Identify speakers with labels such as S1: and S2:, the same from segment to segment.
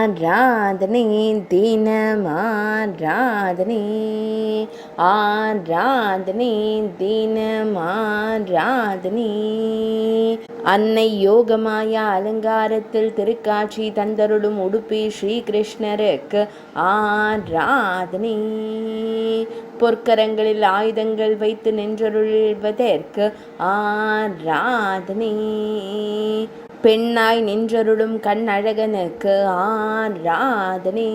S1: ஆராதனை தினம் ஆராதனை ஆராதனை தினம் ஆராதனை. அன்னை யோகமாய அலங்காரத்தில் திருக்காட்சி தந்தருளும் உடுப்பி ஸ்ரீகிருஷ்ணருக்கு ஆராதனை. பொற்கரங்களில் ஆயுதங்கள் வைத்து நின்றருள்வதற்கு ஆராதனை. பெண்ணாய் நின்றருளும் கண்ணழகனுக்கு ஆராதனை.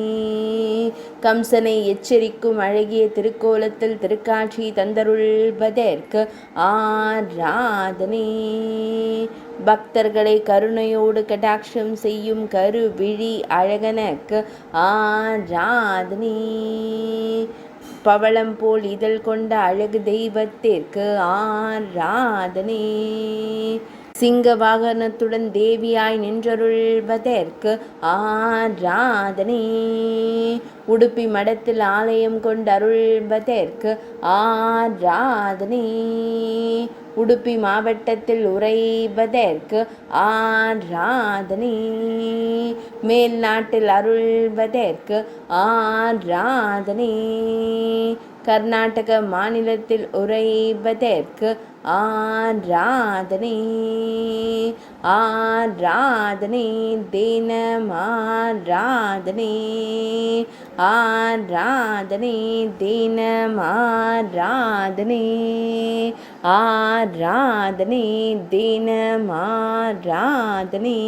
S1: கம்சனை எச்சரிக்கும் அழகிய திருக்கோலத்தில் திருக்காட்சி தந்தருள்வதற்கு ஆராதனை. பக்தர்களை கருணையோடு கடாட்சம் செய்யும் கருவிழி அழகனுக்கு ஆராதனை. பவளம் போல் இதழ் கொண்ட அழகு தெய்வத்திற்கு ஆராதனை. சிங்க வாகனத்துடன் தேவியாய் நின்றருள்வதற்கு ஆராதனை. உடுப்பி மடத்தில் ஆலயம் கொண்டருள்வதற்கு ஆராதனை. உடுப்பி மாவட்டத்தில் உறைவதற்கு ஆராதனை. மேல் நாட்டில் அருள்வதற்கு ஆராதனை. கர்நாடக மாநிலத்தில் உறைவதற்கு ஆராதனை. ஆராதனை தினம் ஆராதனை. ஆராதனை தினம் ஆராதனை. ஆராதனை தினம் ஆராதனை.